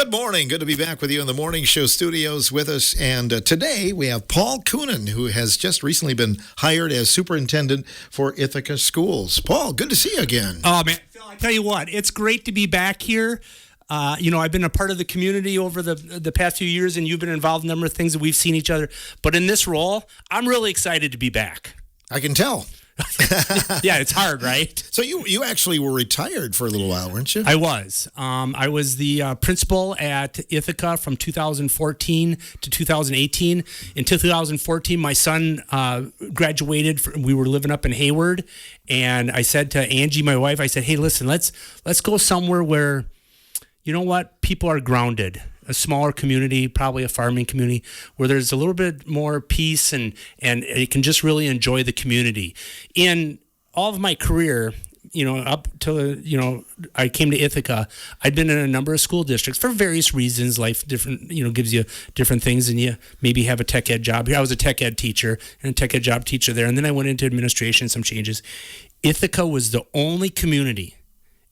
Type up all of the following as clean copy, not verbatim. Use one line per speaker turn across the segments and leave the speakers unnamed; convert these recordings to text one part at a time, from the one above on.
Good morning. Good to be back with you in the Morning Show studios with us. And today we have Paul Coenen, who has just recently been hired as superintendent for Ithaca Schools. Paul, good to see you again.
Oh, man. Phil, I tell you what, it's great to be back here. I've been a part of the community over the past few years, and you've been involved in a number of things that we've seen each other. But in this role, I'm really excited to be back.
I can tell.
Yeah, it's hard, right?
So you actually were retired for a little while, weren't you?
I was. I was the principal at Ithaca from 2014 to 2018. In 2014, my son graduated. We were living up in Hayward, and I said to Angie, my wife, I said, "Hey, listen, let's go somewhere where, you know what, people are grounded." A smaller community, probably a farming community, where there's a little bit more peace and you can just really enjoy the community. In all of my career, up till I came to Ithaca, I'd been in a number of school districts for various reasons. Life different, gives you different things, and you maybe have a tech ed job. I was a tech ed teacher and a tech ed job teacher there, and then I went into administration, some changes. Ithaca was the only community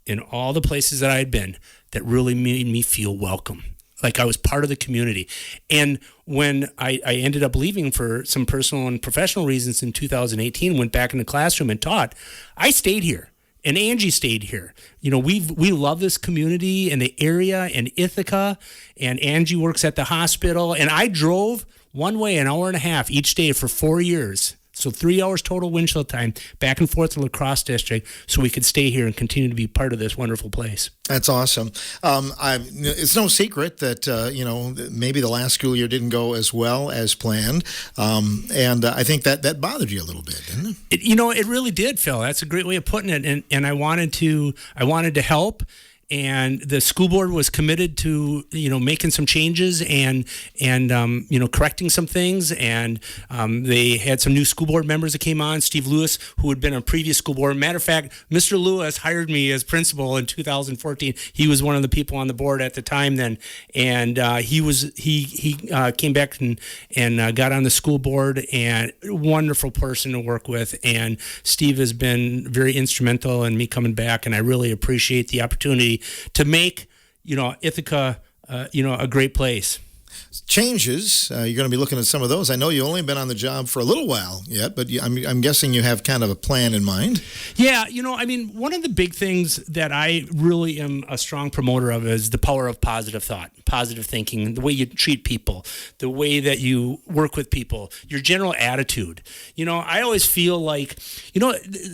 in all the places that I had been that really made me feel welcome. Like I was part of the community. And when I ended up leaving for some personal and professional reasons in 2018, went back in the classroom and taught, I stayed here. And Angie stayed here. We love this community and the area and Ithaca. And Angie works at the hospital. And I drove one way an hour and a half each day for 4 years. So 3 hours total windshield time back and forth to La Crosse District so we could stay here and continue to be part of this wonderful place.
That's awesome. It's no secret that, maybe the last school year didn't go as well as planned. And I think that bothered you a little bit, didn't it?
It really did, Phil. That's a great way of putting it. And I wanted to help. And the school board was committed to, making some changes and correcting some things. And they had some new school board members that came on. Steve Lewis, who had been a previous school board. Matter of fact, Mr. Lewis hired me as principal in 2014. He was one of the people on the board at the time then. And he came back and got on the school board, and wonderful person to work with. And Steve has been very instrumental in me coming back, and I really appreciate the opportunity to make, Ithaca, a great place.
Changes. You're going to be looking at some of those. I know you've only been on the job for a little while yet, but I'm guessing you have kind of a plan in mind.
Yeah, one of the big things that I really am a strong promoter of is the power of positive thought, positive thinking, the way you treat people, the way that you work with people, your general attitude. I always feel like,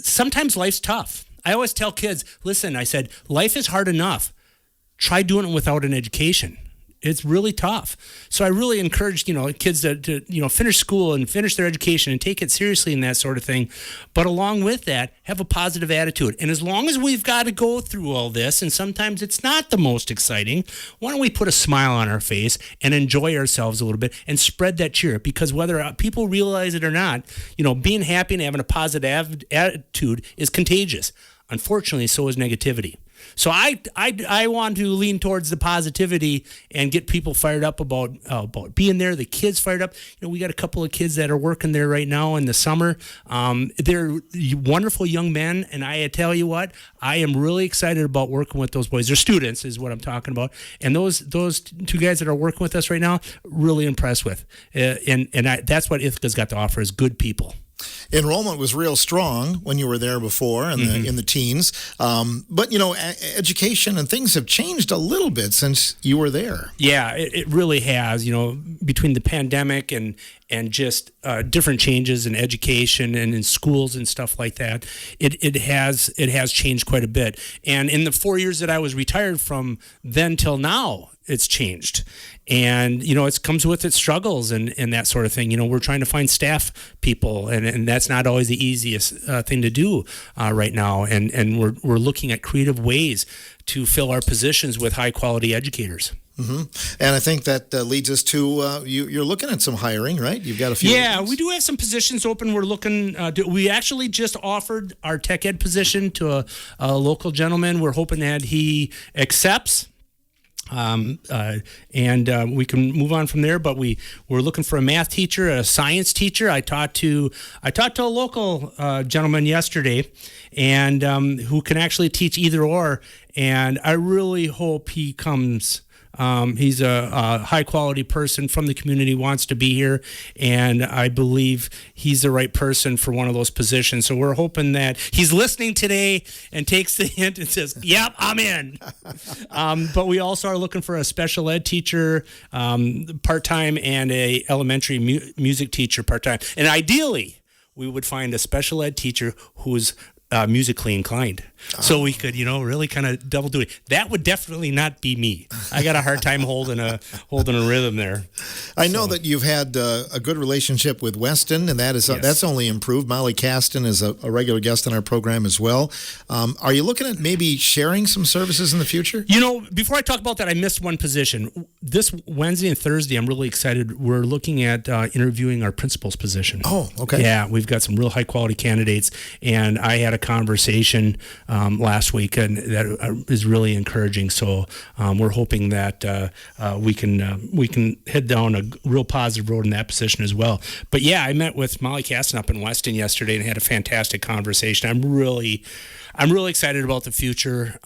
sometimes life's tough. I always tell kids, listen, I said, life is hard enough. Try doing it without an education. It's really tough. So I really encourage, kids to finish school and finish their education and take it seriously and that sort of thing. But along with that, have a positive attitude. And as long as we've got to go through all this, and sometimes it's not the most exciting, why don't we put a smile on our face and enjoy ourselves a little bit and spread that cheer? Because whether people realize it or not, being happy and having a positive attitude is contagious. Unfortunately, so is negativity. So I want to lean towards the positivity and get people fired up about being there. The kids fired up. We got a couple of kids that are working there right now in the summer. They're wonderful young men, and I tell you what, I am really excited about working with those boys. They're students, is what I'm talking about. And those two guys that are working with us right now, really impressed with. That's what Ithaca's got to offer is good people.
Enrollment was real strong when you were there before in the teens. But, education and things have changed a little bit since you were there.
Yeah, it really has, between the pandemic and just different changes in education and in schools and stuff like that. It has changed quite a bit. And in the 4 years that I was retired from then till now, it's changed. And, it comes with its struggles and that sort of thing. We're trying to find staff people, and that's not always the easiest thing to do right now. And we're looking at creative ways to fill our positions with high-quality educators.
Mm-hmm. And I think that leads us to you're looking at some hiring, right? You've got a few.
Yeah, we do have some positions open. We're looking. We actually just offered our tech ed position to a local gentleman. We're hoping that he accepts. And we can move on from there. But we're looking for a math teacher, a science teacher. I talked to a local gentleman yesterday, and who can actually teach either or. and I really hope he comes. He's a high-quality person from the community, wants to be here, and I believe he's the right person for one of those positions. So we're hoping that he's listening today and takes the hint and says, yep, I'm in. But we also are looking for a special ed teacher part-time and a elementary music teacher part-time. And ideally, we would find a special ed teacher who's musically inclined, so we could, really kind of double do it. That would definitely not be me. I got a hard time holding a rhythm there.
I know that you've had a good relationship with Weston, and that's only improved. Molly Caston is a regular guest on our program as well. Are you looking at maybe sharing some services in the future?
Before I talk about that, I missed one position. This Wednesday and Thursday, I'm really excited. We're looking at interviewing our principal's position.
Oh, okay.
Yeah, we've got some real high quality candidates, and I had a conversation last week, and that is really encouraging. So we're hoping that we can head down a real positive road in that position as well. But yeah, I met with Molly Caston up in Weston yesterday and had a fantastic conversation. I'm really excited about the future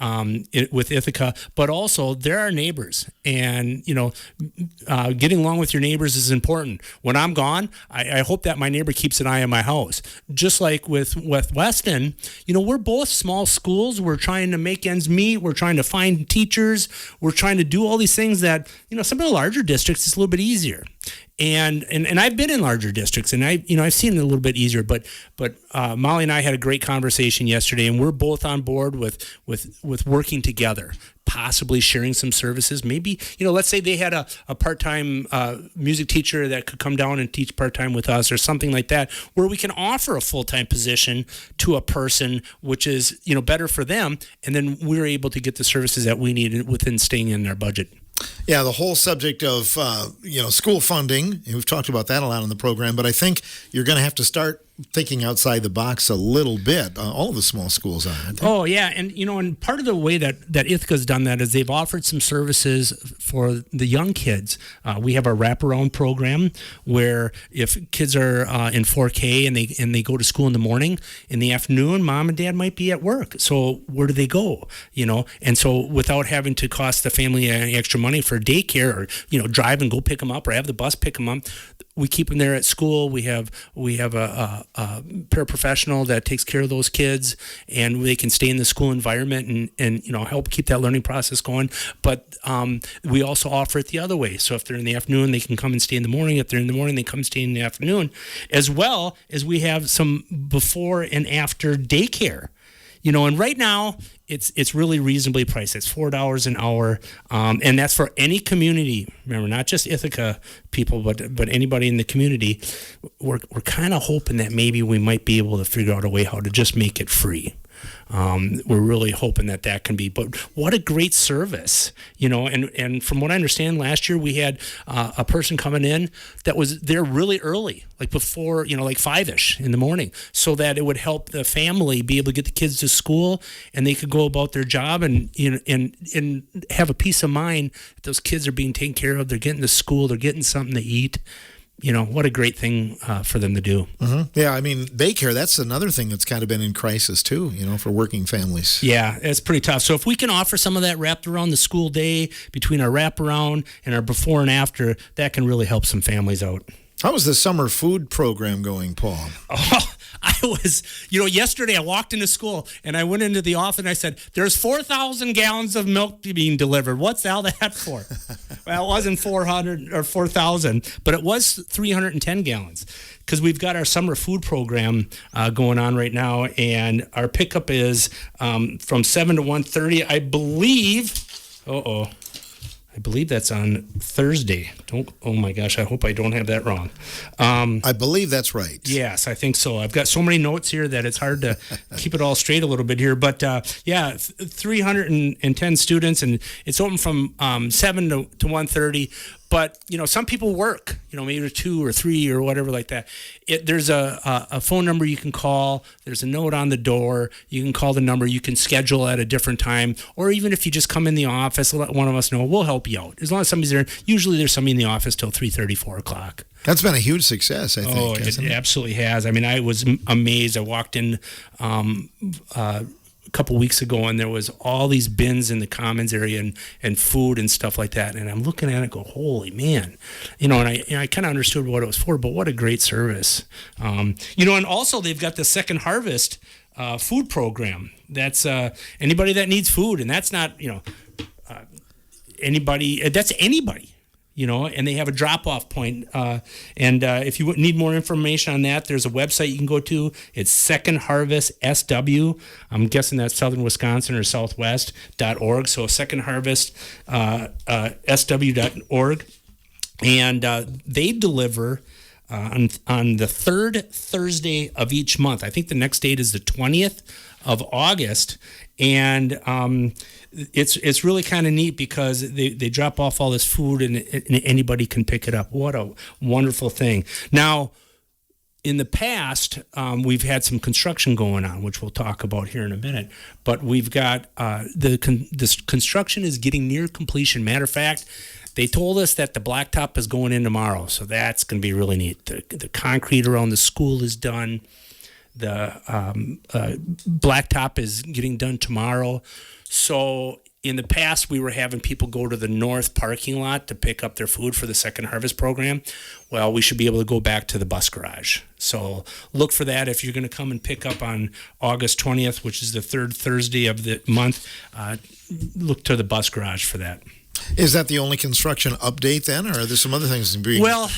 with Ithaca, but also they're our neighbors, and getting along with your neighbors is important. When I'm gone, I hope that my neighbor keeps an eye on my house. Just like with Weston, we're both small schools. We're trying to make ends meet. We're trying to find teachers. We're trying to do all these things that some of the larger districts is a little bit easier. And I've been in larger districts, and I've seen it a little bit easier. But Molly and I had a great conversation yesterday, and we're both on board with working together, possibly sharing some services. Maybe let's say they had a part-time music teacher that could come down and teach part-time with us, or something like that, where we can offer a full-time position to a person, which is better for them, and then we're able to get the services that we need within staying in our budget.
Yeah, the whole subject of school funding, we've talked about that a lot on the program, but I think you're going to have to start thinking outside the box a little bit. All of the small schools are, aren't they?
Oh, yeah. And, and part of the way that Ithaca's done that is they've offered some services for the young kids. We have a wraparound program where if kids are in 4K and they go to school in the morning, in the afternoon, mom and dad might be at work. So where do they go? And so without having to cost the family any extra money for daycare, or, drive and go pick them up, or have the bus pick them up, we keep them there at school. We have a paraprofessional that takes care of those kids, and they can stay in the school environment and help keep that learning process going. But we also offer it the other way. So if they're in the afternoon, they can come and stay in the morning. If they're in the morning, they come and stay in the afternoon, as well as we have some before and after daycare. And right now it's really reasonably priced. It's $4 an hour, and that's for any community. Remember, not just Ithaca people, but anybody in the community. We're kind of hoping that maybe we might be able to figure out a way how to just make it free. We're really hoping that can be, but what a great service, and from what I understand, last year we had a person coming in that was there really early, like before, like 5-ish in the morning, so that it would help the family be able to get the kids to school, and they could go about their job and have a peace of mind that those kids are being taken care of. They're getting to school, they're getting something to eat. What a great thing for them to do.
Mm-hmm. Yeah, I mean, daycare, that's another thing that's kind of been in crisis too, for working families.
Yeah, it's pretty tough. So if we can offer some of that wrapped around the school day, between our wraparound and our before and after, that can really help some families out.
How was the summer food program going, Paul?
Oh, I was, yesterday I walked into school and I went into the office and I said, there's 4,000 gallons of milk being delivered. What's all that for? Well, it wasn't 400 or 4,000, but it was 310 gallons, because we've got our summer food program going on right now, and our pickup is from 7 to 1:30, I believe. I believe that's on Thursday. Oh my gosh, I hope I don't have that wrong.
I believe that's right.
Yes, I think so. I've got so many notes here that it's hard to keep it all straight a little bit here. But 310 students, and it's open from 7 to 1:30. But, some people work, maybe 2 or 3 or whatever like that. There's a phone number you can call. There's a note on the door. You can call the number. You can schedule at a different time. Or even if you just come in the office, let one of us know. We'll help you out. As long as somebody's there. Usually there's somebody in the office till 3:30, 4 o'clock.
That's been a huge success, I think.
Oh, it absolutely has. I mean, I was amazed. I walked in a couple weeks ago, and there was all these bins in the commons area and food and stuff like that. And I'm looking at it and go, holy man, and I kind of understood what it was for, but what a great service. And also they've got the Second Harvest food program. That's anybody that needs food, and that's not, anybody, that's anybody. And they have a drop-off point. And if you need more information on that, there's a website you can go to. It's Second Harvest SW. I'm guessing that's Southern Wisconsin or Southwest.org. So Second Harvest SW.org. And they deliver on the third Thursday of each month. I think the next date is the 20th of August. And it's really kind of neat because they drop off all this food and anybody can pick it up. What a wonderful thing. Now, in the past, we've had some construction going on, which we'll talk about here in a minute. But we've got this construction is getting near completion. Matter of fact, they told us that the blacktop is going in tomorrow, so that's going to be really neat. The concrete around the school is done. The blacktop is getting done tomorrow. So in the past, we were having people go to the north parking lot to pick up their food for the Second Harvest program. Well, we should be able to go back to the bus garage. So look for that if you're going to come and pick up on August 20th, which is the third Thursday of the month. Look to the bus garage for that.
Is that the only construction update then, or are there some other things being?
Well,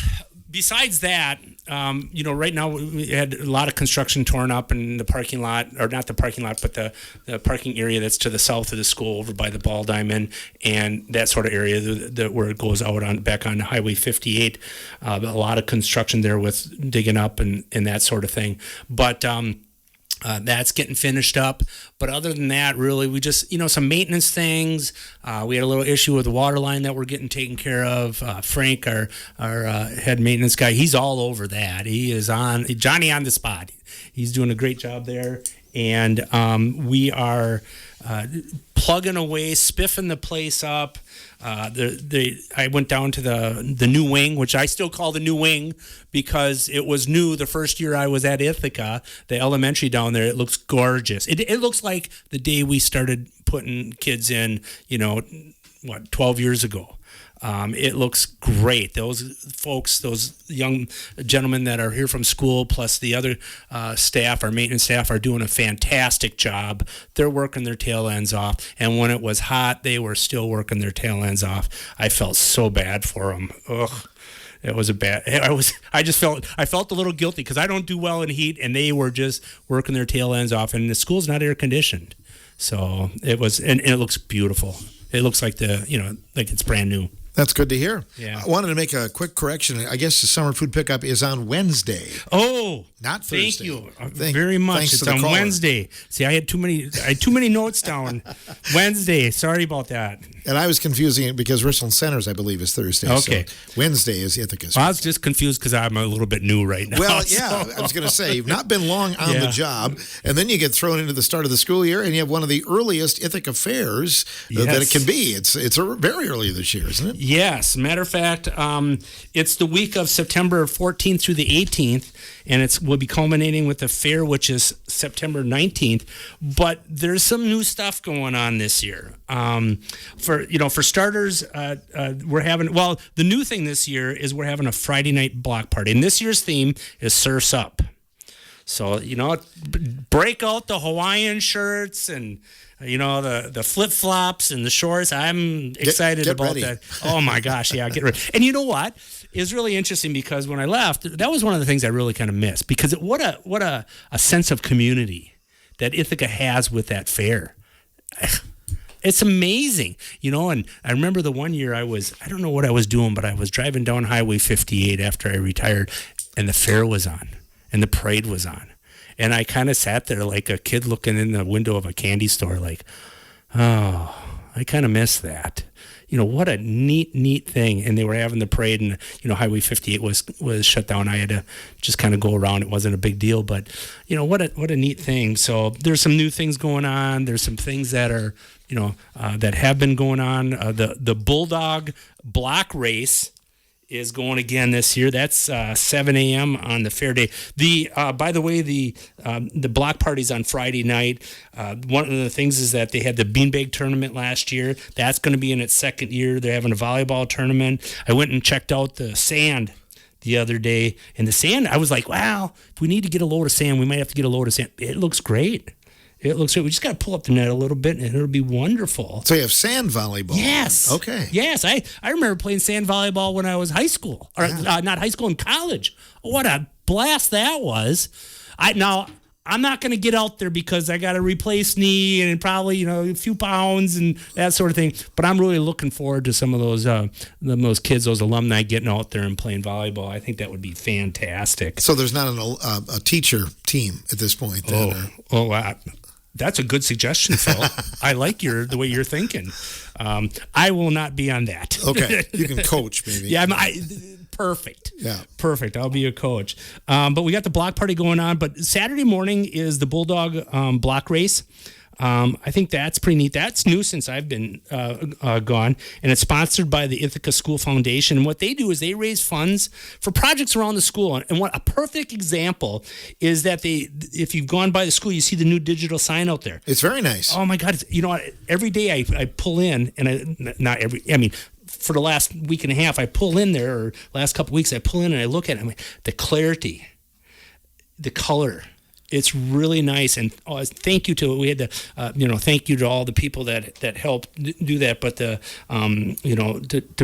besides that, right now we had a lot of construction torn up in the parking lot, or not the parking lot, but the parking area that's to the south of the school over by the Ball Diamond and that sort of area where it goes out back on Highway 58. A lot of construction there with digging up and that sort of thing. But that's getting finished up. But other than that, really, we just, some maintenance things. We had a little issue with the water line that we're getting taken care of. Frank, our head maintenance guy, he's all over that. He is Johnny on the spot. He's doing a great job there. And we are plugging away, spiffing the place up. I went down to the new wing, which I still call the new wing because it was new the first year I was at Ithaca. The elementary down there, it looks gorgeous. It looks like the day we started putting kids in, 12 years ago. It looks great. Those folks, those young gentlemen that are here from school, plus the other staff, our maintenance staff, are doing a fantastic job. They're working their tail ends off. And when it was hot, they were still working their tail ends off. I felt so bad for them. Ugh. It was I felt a little guilty because I don't do well in heat, and they were just working their tail ends off. And the school's not air conditioned, so it was, and it looks beautiful. It looks like like it's brand new.
That's good to hear.
Yeah.
I wanted to make a quick correction. I guess the summer food pickup is on Wednesday.
Oh,
not Thursday.
Thank you very much. It's on Wednesday. See, I had too many notes down. Wednesday. Sorry about that.
And I was confusing it because Richland Centers, I believe, is Thursday.
Okay.
So Wednesday is Ithaca Schools.
Well, I was just confused because I'm a little bit new right now.
Well, yeah, I was going to say, you've not been long on the job, and then you get thrown into the start of the school year, and you have one of the earliest Ithaca fairs that it can be. It's very early this year, isn't it?
Yes. Matter of fact, it's the week of September 14th through the 18th, and we'll be culminating with the fair, which is September 19th. But there's some new stuff going on this year. For starters, we're having, the new thing this year is we're having a Friday night block party, and this year's theme is Surf's Up. So, break out the Hawaiian shirts and, the flip-flops and the shorts. I'm excited about
ready.
that. Oh, my gosh, yeah, get ready. And you know what? It's really interesting because when I left, that was one of the things I really kind of missed because what a sense of community that Ithaca has with that fair. It's amazing, and I remember the one year I don't know what I was doing, but I was driving down Highway 58 after I retired, and the fair was on, and the parade was on. And I kind of sat there like a kid looking in the window of a candy store like, oh, I kind of miss that. What a neat thing. And they were having the parade, and, Highway 58 was shut down. I had to just kind of go around. It wasn't a big deal, but, what a neat thing. So there's some new things going on. There's some things that are, that have been going on. The Bulldog block race is going again this year. That's 7 a.m. on the fair day. By the way, the block party's on Friday night. One of the things is that they had the beanbag tournament last year. That's going to be in its second year. They're having a volleyball tournament. I went and checked out the sand the other day, and the sand, I was like, wow, if we need to get a load of sand, we might have to get a load of sand. It looks great. It looks great. We just got to pull up the net a little bit, and it'll be wonderful.
So you have sand volleyball.
Yes.
Okay.
Yes. I remember playing sand volleyball when I was high school, or not high school, in college. What a blast that was. Now, I'm not going to get out there because I got a replaced knee and probably, a few pounds and that sort of thing. But I'm really looking forward to some of those kids, those alumni getting out there and playing volleyball. I think that would be fantastic.
So there's not a teacher team at this point.
That's a good suggestion, Phil. I like the way you're thinking. I will not be on that.
Okay, you can coach maybe.
Yeah, perfect.
Yeah,
perfect. I'll be a coach. But we got the block party going on. But Saturday morning is the Bulldog block race. I think that's pretty neat. That's new since I've been gone, and it's sponsored by the Ithaca School Foundation. And what they do is they raise funds for projects around the school. And what a perfect example is that if you've gone by the school, you see the new digital sign out there.
It's very nice.
Oh my God! Every day I pull in, and for the last week and a half, I pull in there, or last couple of weeks, I pull in and I look at it. The clarity, the color. It's really nice, and thank you to thank you to all the people that helped do that. But to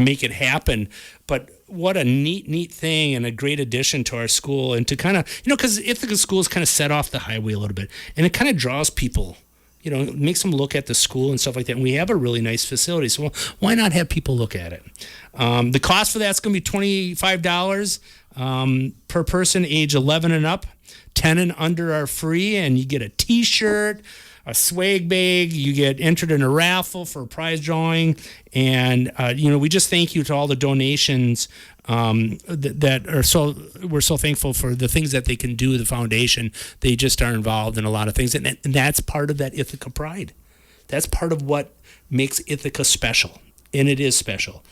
make it happen. But what a neat thing and a great addition to our school, and to kind of because Ithaca Schools kind of set off the highway a little bit, and it kind of draws people. It makes them look at the school and stuff like that. And we have a really nice facility, so why not have people look at it? The cost for that's going to be $25 per person, age 11 and up. 10 and under are free, and you get a T-shirt, a swag bag. You get entered in a raffle for a prize drawing, and we just thank you to all the donations that are so. We're so thankful for the things that they can do. The foundation, they just are involved in a lot of things, and that's part of that Ithaca pride. That's part of what makes Ithaca special. And it is special.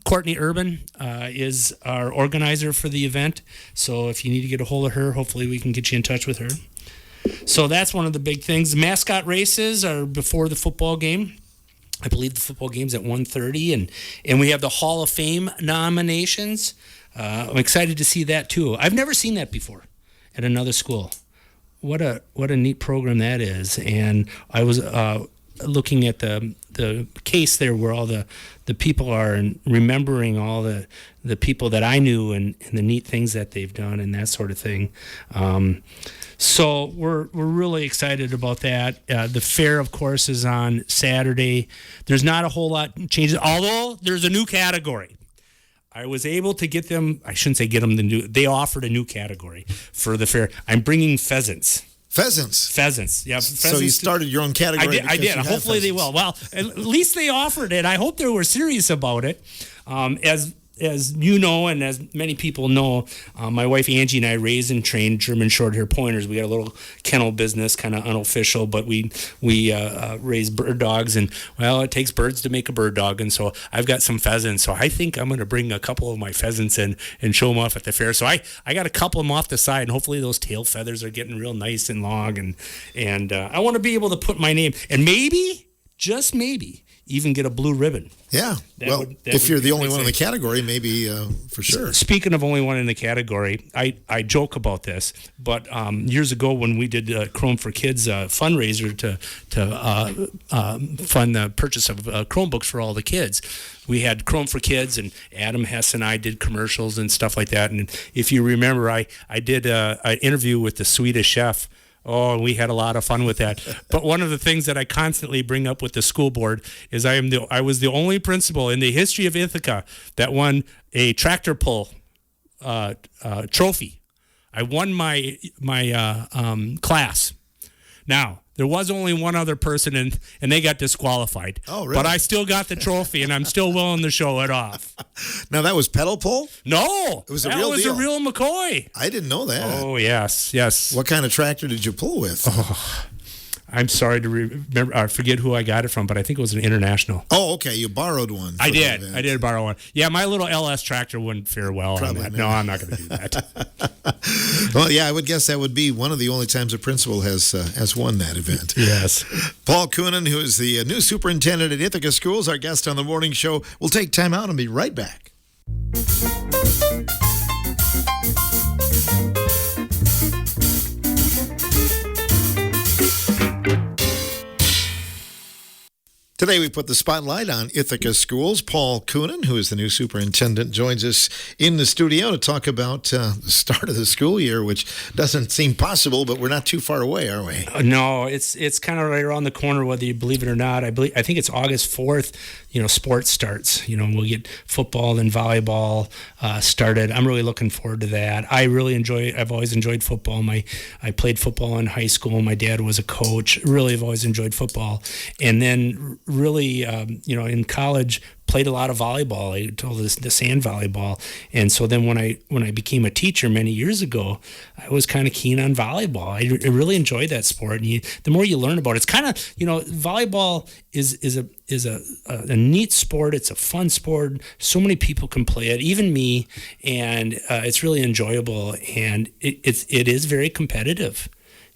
Courtney Urban is our organizer for the event. So if you need to get a hold of her, hopefully we can get you in touch with her. So that's one of the big things. Mascot races are before the football game. I believe the football game's at 1:30, and we have the Hall of Fame nominations. I'm excited to see that too. I've never seen that before at another school. What a neat program that is. And I was looking at the case there where all the people are, and remembering all the people that I knew and the neat things that they've done and that sort of thing. So we're really excited about that. The fair, of course, is on Saturday. There's not a whole lot changes, although there's a new category. I was able to get them. I shouldn't say get them they offered a new category for the fair. I'm bringing pheasants.
Pheasants.
Yeah. Pheasants.
So you started your own category.
I did. Hopefully they will. Well, at least they offered it. I hope they were serious about it. As you know, and as many people know, my wife Angie and I raise and train German Short-Hair Pointers. We got a little kennel business, kind of unofficial, but we raise bird dogs, and it takes birds to make a bird dog, and so I've got some pheasants. So I think I'm going to bring a couple of my pheasants in and show them off at the fair. So I got a couple of them off the side, and hopefully those tail feathers are getting real nice and long, and I want to be able to put my name, and maybe, just maybe, even get a blue ribbon.
Yeah. If you're the only one in the category, maybe for sure. Speaking
of only one in the category, I joke about this, but years ago when we did Chrome for Kids fundraiser to fund the purchase of Chromebooks for all the kids, we had Chrome for Kids, and Adam Hess and I did commercials and stuff like that. And if you remember, I did an interview with the Swedish chef. Oh, we had a lot of fun with that. But one of the things that I constantly bring up with the school board is I was the only principal in the history of Ithaca that won a tractor pull trophy. I won my class. Now, there was only one other person, and they got disqualified.
Oh, really?
But I still got the trophy, and I'm still willing to show it off.
Now, that was pedal pull?
No.
It was a real deal.
That was a real McCoy.
I didn't know that.
Oh, yes.
What kind of tractor did you pull with?
I'm sorry to remember. I forget who I got it from, but I think it was an international.
Oh, okay. You borrowed one.
I did. I did borrow one. Yeah, my little LS tractor wouldn't fare well on that. No, I'm not going to do that.
Well, yeah, I would guess that would be one of the only times a principal has won that event.
Yes.
Paul Coenen, who is the new superintendent at Ithaca Schools, our guest on the morning show. We'll take time out and be right back. Today we put the spotlight on Ithaca Schools. Paul Coenen, who is the new superintendent, joins us in the studio to talk about the start of the school year, which doesn't seem possible, but we're not too far away, are we?
No, it's kind of right around the corner, whether you believe it or not. I think it's August 4th. Sports starts. We'll get football and volleyball started. I'm really looking forward to that. I've always enjoyed football. I played football in high school. My dad was a coach. Really, I've always enjoyed football. And then really, in college, played a lot of volleyball. I told the sand volleyball. And so then when I became a teacher many years ago, I was kind of keen on volleyball. I really enjoyed that sport. And the more you learn about it, it's kind of, volleyball is a neat sport. It's a fun sport. So many people can play it, even me. And it's really enjoyable. And it is very competitive.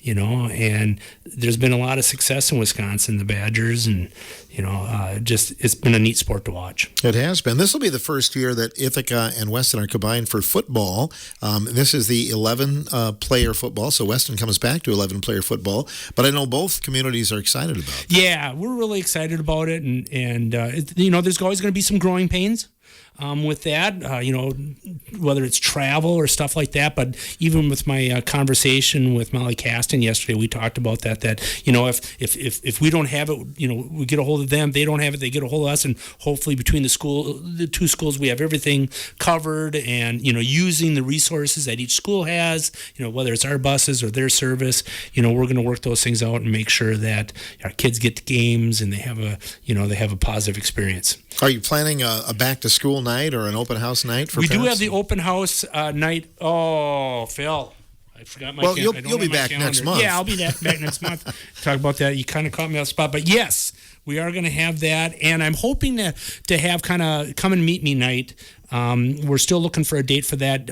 And there's been a lot of success in Wisconsin, the Badgers, and, it's been a neat sport to watch.
It has been. This will be the first year that Ithaca and Weston are combined for football. This is the 11-player football, so Weston comes back to 11-player football. But I know both communities are excited about it.
Yeah, we're really excited about it, and there's always going to be some growing pains. With that, whether it's travel or stuff like that. But even with my conversation with Molly Caston yesterday, we talked about that if we don't have it, we get a hold of them. They don't have it, they get a hold of us, and hopefully between the two schools, we have everything covered. And using the resources that each school has, whether it's our buses or their service, we're going to work those things out and make sure that our kids get to games and they have a positive experience.
Are you planning a back to school night or an open house night for parents?
We do have the open house night. Oh, Phil, I forgot my.
Well, you'll be back next month.
Yeah, I'll be back next month. Talk about that. You kind of caught me off the spot, but yes, we are going to have that, and I'm hoping to have kind of come and meet me night. We're still looking for a date for that.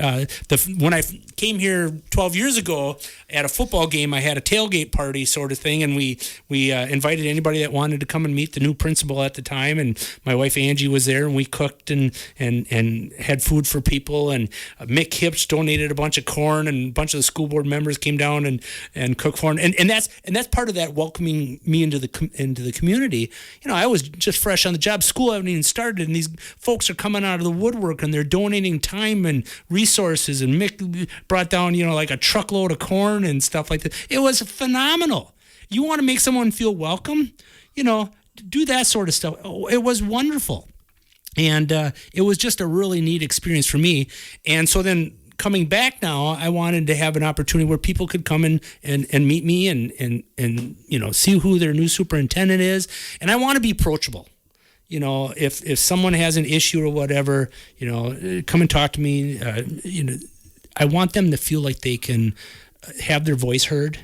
When I came here 12 years ago at a football game, I had a tailgate party sort of thing, and we invited anybody that wanted to come and meet the new principal at the time. And my wife Angie was there, and we cooked and had food for people. And Mick Hips donated a bunch of corn, and a bunch of the school board members came down and cooked for him. And that's part of that welcoming me into the community. I was just fresh on the job. School hadn't even started, and these folks are coming out of the woodwork, and they're donating time and resources. And Mick brought down, like a truckload of corn and stuff like that. It was phenomenal. You want to make someone feel welcome, do that sort of stuff. It was wonderful. And it was just a really neat experience for me. And so then coming back now, I wanted to have an opportunity where people could come and meet me and see who their new superintendent is. And I want to be approachable. If someone has an issue or whatever, come and talk to me. I want them to feel like they can have their voice heard,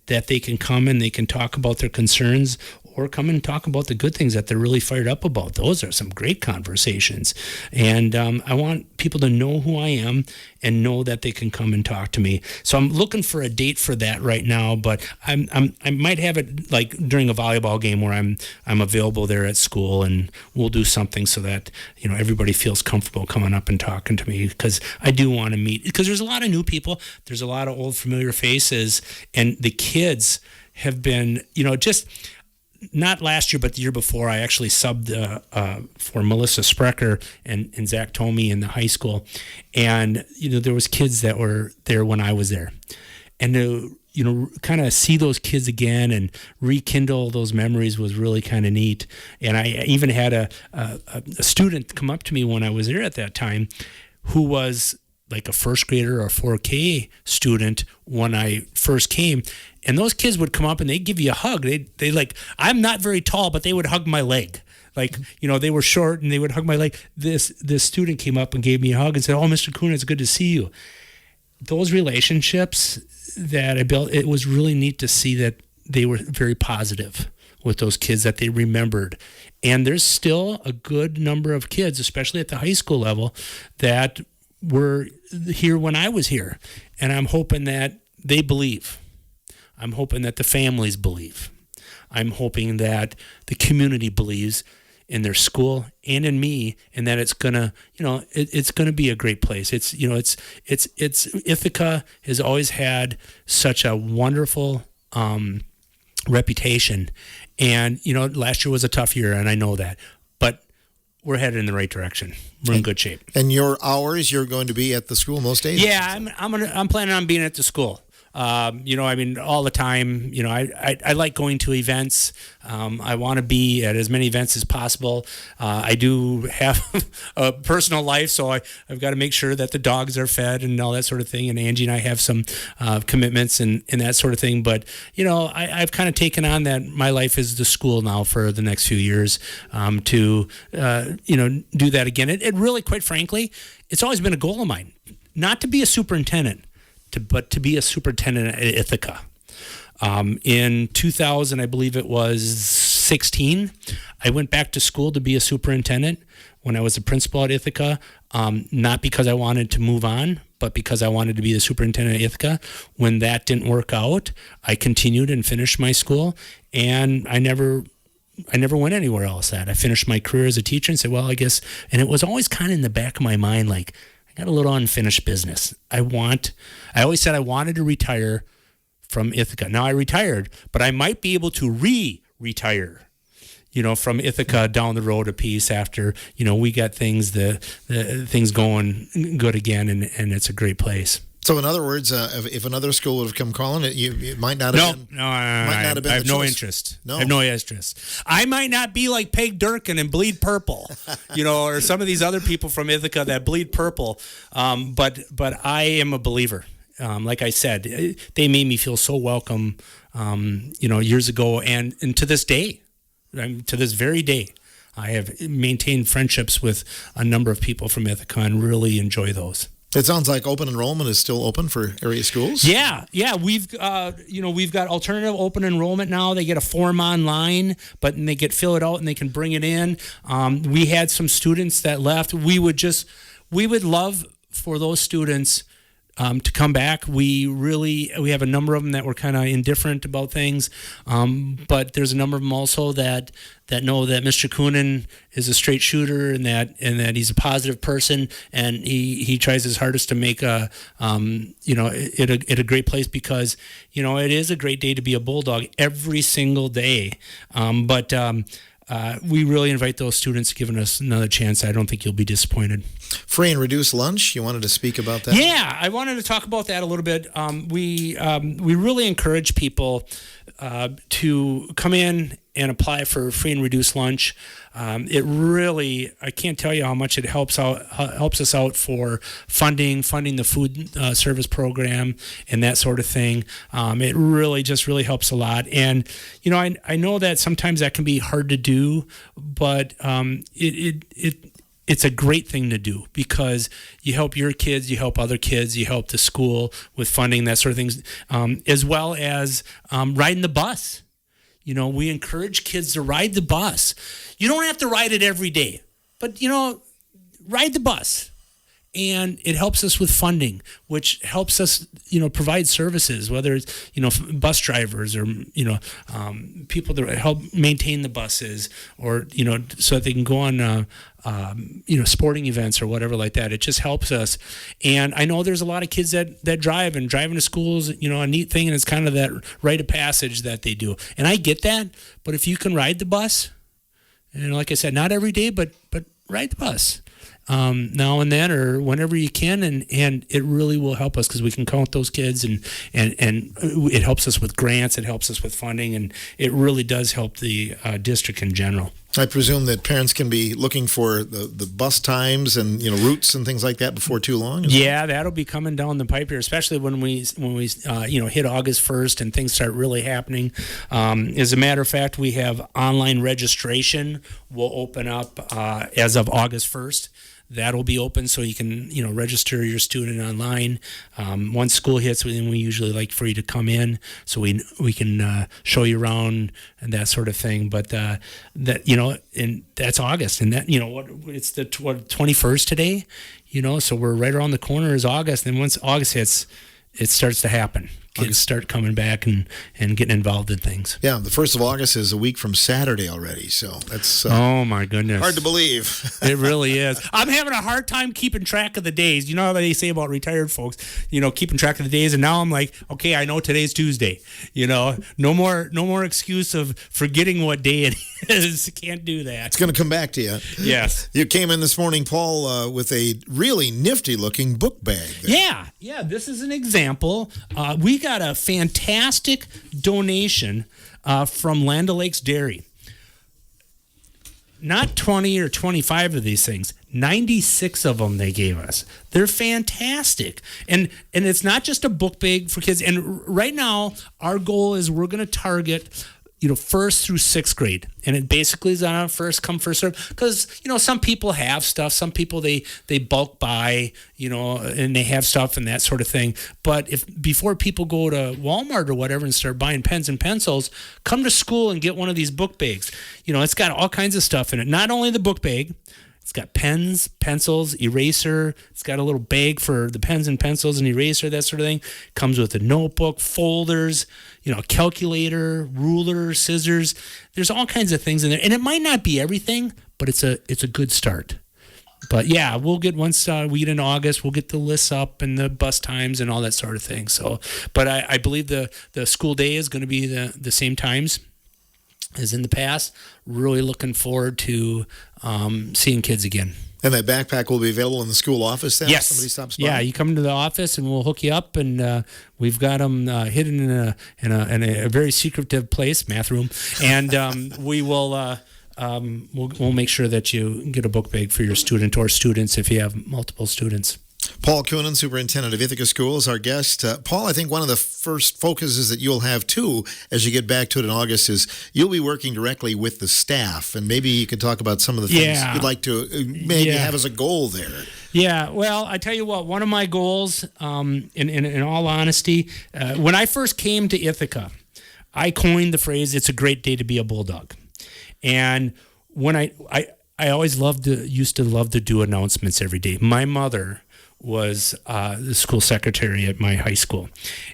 that they can come and they can talk about their concerns, or come and talk about the good things that they're really fired up about. Those are some great conversations. And I want people to know who I am and know that they can come and talk to me. So I'm looking for a date for that right now, but I might have it like during a volleyball game where I'm available there at school, and we'll do something so that everybody feels comfortable coming up and talking to me, because I do want to meet, because there's a lot of new people, there's a lot of old familiar faces, and the kids have been, just not last year, but the year before, I actually subbed for Melissa Sprecher and Zach Tomey in the high school. And, there was kids that were there when I was there. And to, kind of see those kids again and rekindle those memories was really kind of neat. And I even had a student come up to me when I was there at that time who was like a first grader or a 4K student when I first came. And those kids would come up and they'd give you a hug. They like, I'm not very tall, but they would hug my leg. Like, they were short and they would hug my leg. This student came up and gave me a hug and said, "Oh, Mr. Coenen, it's good to see you." Those relationships that I built, it was really neat to see that they were very positive with those kids that they remembered. And there's still a good number of kids, especially at the high school level, that were here when I was here. And I'm hoping that they believe. I'm hoping that the families believe. I'm hoping that the community believes in their school and in me, and that it's gonna, it's gonna be a great place. It's Ithaca has always had such a wonderful reputation, and last year was a tough year, and I know that, but we're headed in the right direction. We're in good shape.
And your hours, you're going to be at the school most days?
Yeah, I'm planning on being at the school. All the time. I like going to events. I want to be at as many events as possible. I do have a personal life, so I've got to make sure that the dogs are fed and all that sort of thing. And Angie and I have some commitments and that sort of thing. But, I've kind of taken on that my life is the school now for the next few years to do that again. It really, quite frankly, it's always been a goal of mine, not to be a superintendent, but to be a superintendent at Ithaca. In 2000, I believe it was 16, I went back to school to be a superintendent when I was a principal at Ithaca, not because I wanted to move on, but because I wanted to be the superintendent at Ithaca. When that didn't work out, I continued and finished my school, and I never went anywhere else. I finished my career as a teacher and said, well, I guess, and it was always kind of in the back of my mind, like, I got a little unfinished business. I always said I wanted to retire from Ithaca. Now I retired, but I might be able to retire, from Ithaca down the road a piece after, we got things things going good again, and it's a great place.
So in other words, if another school would have come calling it might not have been.
I have no interest. No. I have no interest. I might not be like Peg Durkin and bleed purple, or some of these other people from Ithaca that bleed purple. But I am a believer. Like I said, they made me feel so welcome, years ago, and to this day, to this very day, I have maintained friendships with a number of people from Ithaca and really enjoy those.
It sounds like open enrollment is still open for area schools.
Yeah. We've got alternative open enrollment now. They get a form online, but they get fill it out and they can bring it in. We had some students that left. We would love for those students to come back. We have a number of them that were kind of indifferent about things, but there's a number of them also that know that Mr. Coenen is a straight shooter and that he's a positive person, and he tries his hardest to make it a great place, because it is a great day to be a Bulldog every single day. But we really invite those students giving us another chance. I don't think you'll be disappointed.
Free and reduced lunch, you wanted to speak about that?
Yeah, I wanted to talk about that a little bit. We really encourage people to come in and apply for free and reduced lunch. It really, I can't tell you how much it helps us out for funding the food service program and that sort of thing. It really helps a lot. And I know that sometimes that can be hard to do, but it's a great thing to do, because you help your kids, you help other kids, you help the school with funding, that sort of things, as well as riding the bus. We encourage kids to ride the bus. You don't have to ride it every day, but, ride the bus. And it helps us with funding, which helps us, provide services, whether it's, bus drivers or, people that help maintain the buses, or, so that they can go on, sporting events or whatever like that. It just helps us. And I know there's a lot of kids that drive, and driving to school is, a neat thing, and it's kind of that rite of passage that they do. And I get that, but if you can ride the bus, and like I said, not every day, but ride the bus now and then, or whenever you can, and it really will help us, because we can count those kids, and it helps us with grants, it helps us with funding, and it really does help the district in general.
I presume that parents can be looking for the bus times and routes and things like that before too long.
Yeah, that'll be coming down the pipe here, especially when we hit August 1st and things start really happening. As a matter of fact, we have online registration will open up as of August 1st. that'll be open so you can, register your student online. Once school hits, then we usually like for you to come in so we can show you around and that sort of thing. But that, and that's August, and that, it's the 21st today, so we're right around the corner is August. And once August hits, it starts to happen. Kids start coming back and getting involved in things.
Yeah, the 1st of August is a week from Saturday already, so that's
oh my goodness,
hard to believe.
It really is. I'm having a hard time keeping track of the days. You know how they say about retired folks, keeping track of the days, and now I'm like, okay, I know today's Tuesday. No more excuse of forgetting what day it is. Can't do that.
It's going to come back to you.
Yes.
You came in this morning, Paul, with a really nifty-looking book bag there.
Yeah. This is an example. We got a fantastic donation from Land O'Lakes Dairy. Not 20 or 25 of these things, 96 of them they gave us. They're fantastic. And it's not just a book bag for kids. And right now, our goal is we're going to target first through sixth grade, and it basically is on a first come first serve, because some people have stuff, some people they bulk buy, and they have stuff and that sort of thing. But if before people go to Walmart or whatever and start buying pens and pencils, come to school and get one of these book bags. It's got all kinds of stuff in it. Not only the book bag. It's got pens, pencils, eraser. It's got a little bag for the pens and pencils and eraser, that sort of thing. Comes with a notebook, folders, calculator, ruler, scissors. There's all kinds of things in there. And it might not be everything, but it's a good start. But yeah, we'll get once we get in August, we'll get the lists up and the bus times and all that sort of thing. So, but I believe the school day is going to be the same times as in the past. Really looking forward to seeing kids again.
And that backpack will be available in the school office then?
Yes.
Somebody stops by?
Yeah, you come into the office and we'll hook you up, and we've got them hidden in a very secretive place, math room, and we will we'll make sure that you get a book bag for your student or students if you have multiple students.
Paul Coenen, Superintendent of Ithaca Schools, our guest. Paul, I think one of the first focuses that you'll have, too, as you get back to it in August, is you'll be working directly with the staff. And maybe you could talk about some of the things you'd like to have as a goal there.
Yeah, well, I tell you what, one of my goals, in all honesty, when I first came to Ithaca, I coined the phrase, "It's a great day to be a Bulldog." And when I always used to love to do announcements every day. My mother was the school secretary at my high school,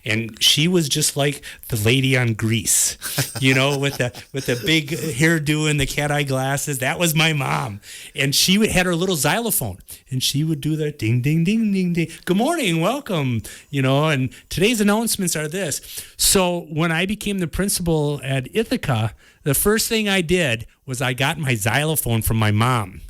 and she was just like the lady on Grease, with the big hairdo and the cat eye glasses. That was my mom, and she had her little xylophone, and she would do the ding ding ding ding ding. Good morning, welcome, and today's announcements are this. So when I became the principal at Ithaca, the first thing I did was I got my xylophone from my mom.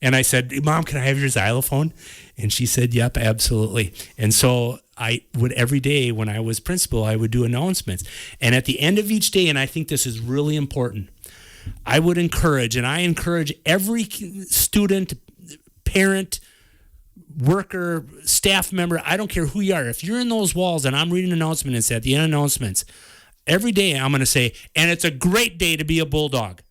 And I said, "Mom, can I have your xylophone?" And she said, "Yep, absolutely." And so I would, every day when I was principal, I would do announcements. And at the end of each day, and I think this is really important, I would encourage every student, parent, worker, staff member, I don't care who you are. If you're in those walls and I'm reading announcements at the end of announcements, every day I'm going to say, "And it's a great day to be a Bulldog."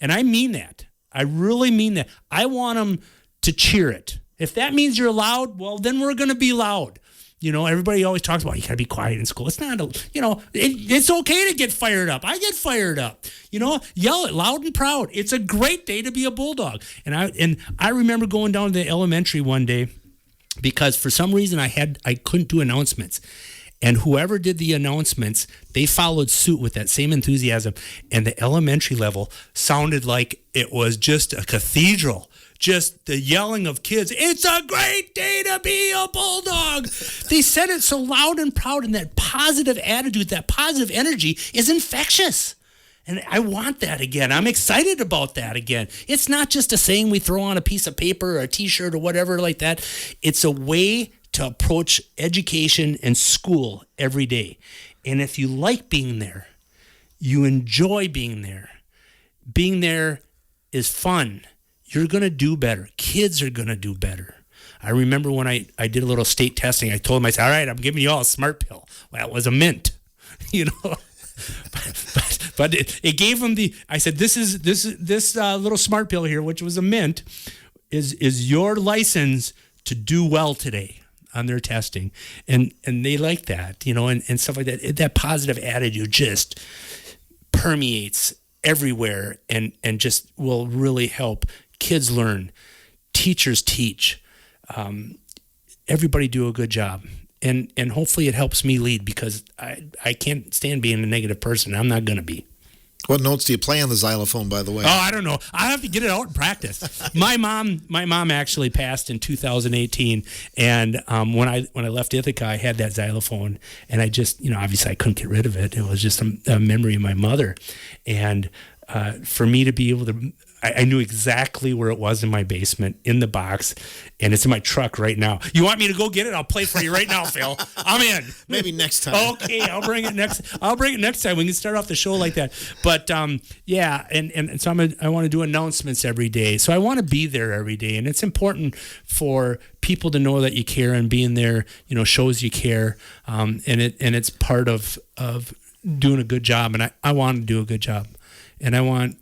And I mean that. I really mean that. I want them to cheer it. If that means you're loud, well, then we're going to be loud. Everybody always talks about you got to be quiet in school. It's not, it's okay to get fired up. I get fired up. Yell it loud and proud. It's a great day to be a Bulldog. And I remember going down to the elementary one day because for some reason I couldn't do announcements. And whoever did the announcements, they followed suit with that same enthusiasm. And the elementary level sounded like it was just a cathedral. Just the yelling of kids, "It's a great day to be a Bulldog." They said it so loud and proud, and that positive attitude, that positive energy is infectious. And I want that again. I'm excited about that again. It's not just a saying we throw on a piece of paper or a T-shirt or whatever like that. It's a way to approach education and school every day. And if you like being there, you enjoy being there is fun, you're going to do better. Kids are going to do better. I remember when I did a little state testing, I told them, I said, "All right, I'm giving you all a smart pill." Well, it was a mint, but it gave them I said, this little smart pill here, which was a mint. is your license to do well today on their testing. And they like that, and stuff like that. That positive attitude just permeates everywhere and just will really help kids learn, teachers teach, everybody do a good job. And hopefully it helps me lead, because I can't stand being a negative person. I'm not going to be.
What notes do you play on the xylophone, by the way?
Oh, I don't know. I have to get it out and practice. My mom actually passed in 2018, and when I left Ithaca, I had that xylophone, and I just, obviously I couldn't get rid of it. It was just a memory of my mother, and for me to be able to, I knew exactly where it was in my basement, in the box, and it's in my truck right now. You want me to go get it? I'll play for you right now, Phil. I'm in.
Maybe next time.
Okay, I'll bring it next time. We can start off the show like that. But yeah, and so I want to do announcements every day. So I want to be there every day, and it's important for people to know that you care, and being there, shows you care, and it's part of doing a good job. And I want to do a good job, and I want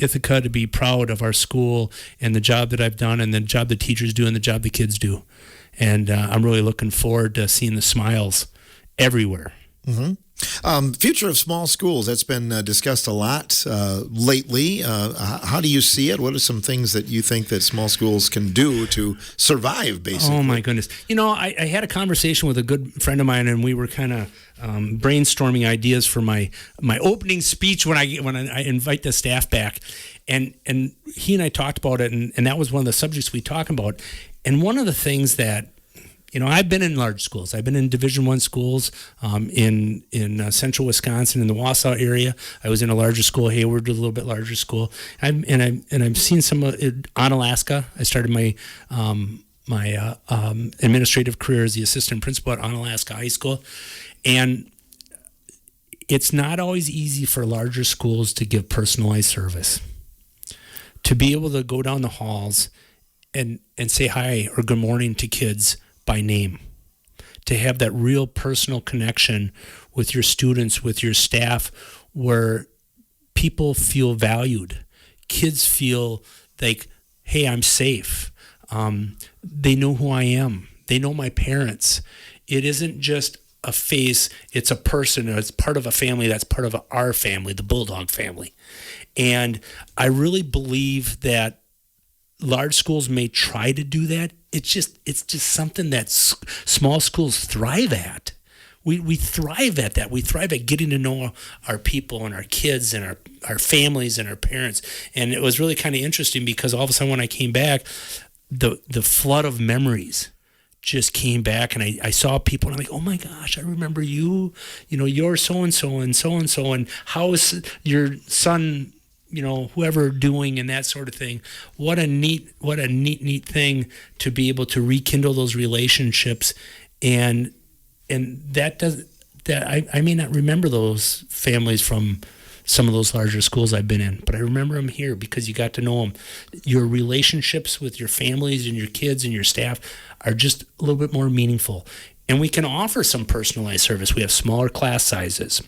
Ithaca to be proud of our school and the job that I've done, and the job the teachers do, and the job the kids do. And I'm really looking forward to seeing the smiles everywhere.
Mm-hmm. Future of small schools, that's been discussed a lot lately. How do you see it? What are some things that you think that small schools can do to survive, basically? Oh,
my goodness. I had a conversation with a good friend of mine, and we were kind of brainstorming ideas for my opening speech when I invite the staff back. And he and I talked about it, and that was one of the subjects we talked about. And one of the things that, I've been in large schools. I've been in Division I schools in central Wisconsin, in the Wausau area. I was in a larger school, Hayward, a little bit larger school. And I've seen some on Alaska. I started my administrative career as the assistant principal at Onalaska High School. And it's not always easy for larger schools to give personalized service. To be able to go down the halls and say hi or good morning to kids by name, to have that real personal connection with your students, with your staff, where people feel valued. Kids feel like, hey, I'm safe. They know who I am. They know my parents. It isn't just a face, it's a person, it's part of a family that's part of our family, the Bulldog family. And I really believe that large schools may try to do that. It's just something that small schools thrive at. We thrive at that. We thrive at getting to know our people and our kids and our families and our parents. And it was really kind of interesting, because all of a sudden when I came back, the flood of memories just came back, and I saw people, and I'm like, oh my gosh, I remember you, you're so-and-so and so-and-so, and how is your son, whoever doing, and that sort of thing. What a neat thing to be able to rekindle those relationships. And I may not remember those families from some of those larger schools I've been in, but I remember them here because you got to know them. Your relationships with your families and your kids and your staff are just a little bit more meaningful. And we can offer some personalized service. We have smaller class sizes.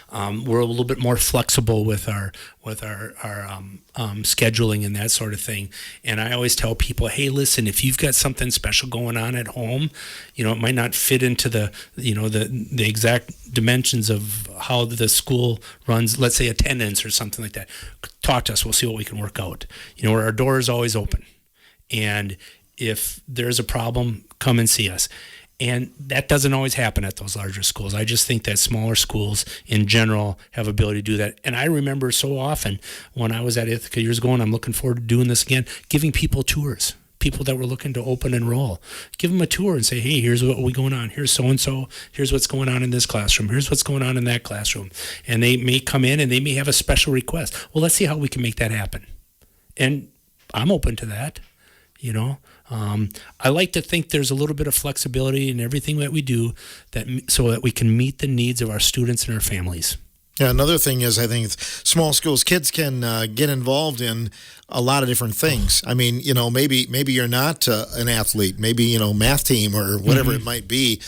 We're a little bit more flexible with our scheduling and that sort of thing. And I always tell people, hey, listen, if you've got something special going on at home, it might not fit into the exact dimensions of how the school runs, let's say attendance or something like that. Talk to us. We'll see what we can work out. Our door is always open. And if there's a problem, come and see us. And that doesn't always happen at those larger schools. I just think that smaller schools in general have ability to do that. And I remember so often when I was at Ithaca years ago, and I'm looking forward to doing this again, giving people tours, people that were looking to open enroll. Give them a tour and say, hey, here's what we're going on. Here's so-and-so. Here's what's going on in this classroom. Here's what's going on in that classroom. And they may come in and they may have a special request. Well, let's see how we can make that happen. And I'm open to that, I like to think there's a little bit of flexibility in everything that we do, so that we can meet the needs of our students and our families.
Yeah, another thing is I think small schools kids can get involved in a lot of different things. I mean, maybe you're not an athlete, maybe math team or whatever it might be.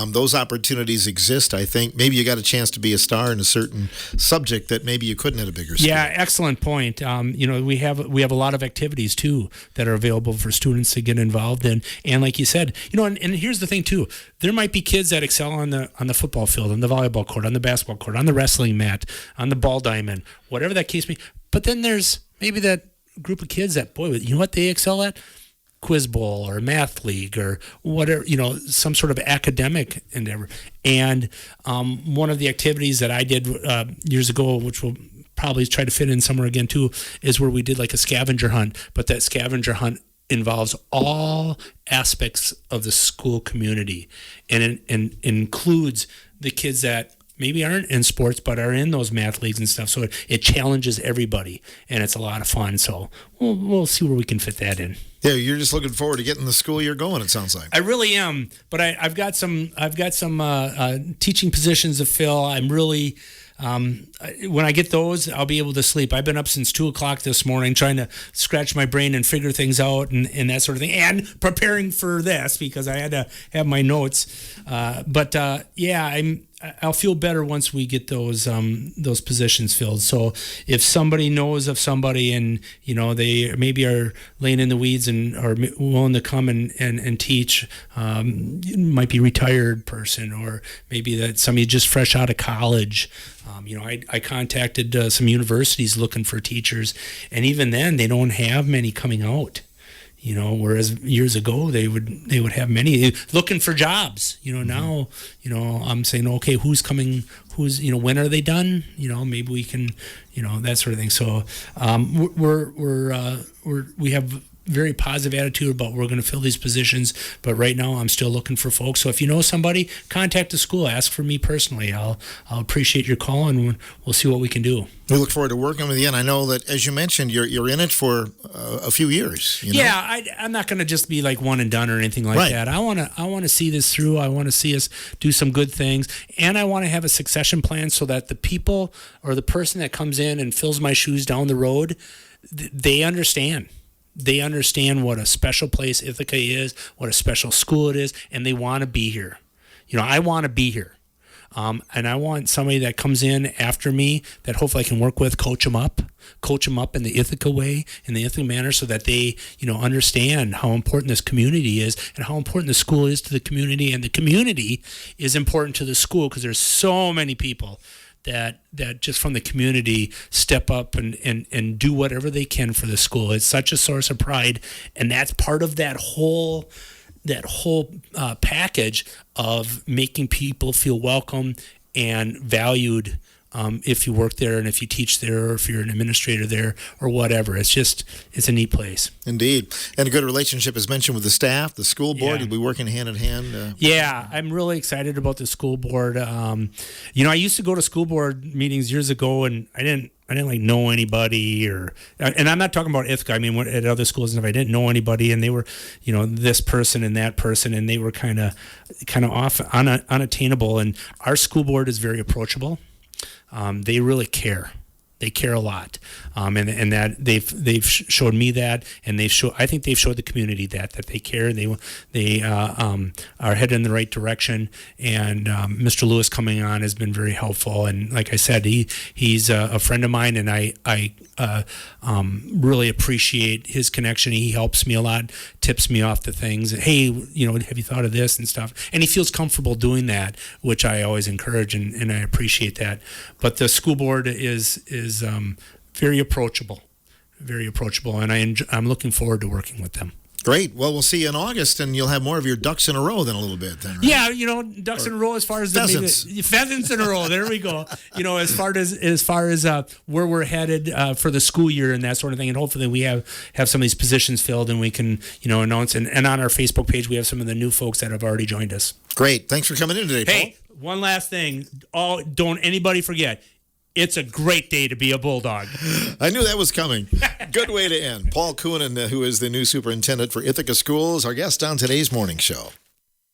Those opportunities exist. I think maybe you got a chance to be a star in a certain subject that maybe you couldn't at a bigger school.
Yeah, excellent point. We have a lot of activities too that are available for students to get involved in. And like you said, and here's the thing too. There might be kids that excel on the football field, on the volleyball court, on the basketball court, on the wrestling mat, on the ball diamond, whatever that case may be. But then there's maybe that group of kids that, boy, you know what they excel at? Quiz bowl or math league or whatever, some sort of academic endeavor. And one of the activities that I did years ago, which will probably try to fit in somewhere again too, is where we did like a scavenger hunt. But that scavenger hunt involves all aspects of the school community and includes the kids that maybe aren't in sports but are in those math leagues and stuff. So it challenges everybody, and it's a lot of fun. So we'll see where we can fit that in.
Yeah, you're just looking forward to getting the school year going, it sounds like.
I really am, but I've got some teaching positions to fill. I'm really when I get those, I'll be able to sleep. I've been up since 2:00 this morning trying to scratch my brain and figure things out and that sort of thing, and preparing for this because I had to have my notes. I'll feel better once we get those positions filled. So if somebody knows of somebody and they maybe are laying in the weeds and are willing to come and teach, might be a retired person or maybe that somebody just fresh out of college. I contacted some universities looking for teachers, and even then they don't have many coming out. Whereas years ago they would have many looking for jobs. Now, I'm saying, okay, who's coming? When are they done? Maybe we can, that sort of thing. So we have very positive attitude about we're going to fill these positions, but right now I'm still looking for folks. So if you know somebody, contact the school, ask for me personally. I'll appreciate your call, and we'll see what we can do.
We look forward to working with you, and I know that, as you mentioned, you're in it for a few years.
Yeah, I'm not going to just be like one and done or anything like that. I want to see this through. I want to see us do some good things, and I want to have a succession plan so that the people or the person that comes in and fills my shoes down the road, they understand. They understand what a special place Ithaca is, what a special school it is, and they want to be here. I want to be here. And I want somebody that comes in after me that hopefully I can work with, coach them up in the Ithaca way, in the Ithaca manner, so that they, understand how important this community is and how important the school is to the community. And the community is important to the school because there's so many people that just from the community step up and do whatever they can for the school. It's such a source of pride, and that's part of that whole package of making people feel welcome and valued if you work there and if you teach there or if you're an administrator there or whatever. It's a neat place.
Indeed. And a good relationship, as mentioned, with the staff, the school board. You'll be working hand in hand.
Yeah, I'm really excited about the school board. I used to go to school board meetings years ago, and I didn't know anybody, and I'm not talking about Ithaca. I mean, at other schools, and if I didn't know anybody, and they were, this person and that person, and they were kind of off, unattainable. And our school board is very approachable. They really care. They care a lot, and that they've showed me that, and I think they've showed the community that they care. They are headed in the right direction, and Mr. Lewis coming on has been very helpful. And like I said, he's a friend of mine, and I really appreciate his connection. He helps me a lot, tips me off the things. Hey, have you thought of this and stuff? And he feels comfortable doing that, which I always encourage, and I appreciate that. But the school board is very approachable, and I'm looking forward to working with them.
Great. Well, we'll see you in August, and you'll have more of your ducks in a row than a little bit then, right?
Yeah, ducks in a row as far as pheasants in a row. There we go. As far as where we're headed for the school year and that sort of thing, and hopefully we have some of these positions filled, and we can announce. And on our Facebook page, we have some of the new folks that have already joined us.
Great. Thanks for coming in today, Paul.
Hey, one last thing. Don't anybody forget. It's a great day to be a Bulldog.
I knew that was coming. Good way to end. Paul Coenen, who is the new superintendent for Ithaca Schools, our guest on today's morning show.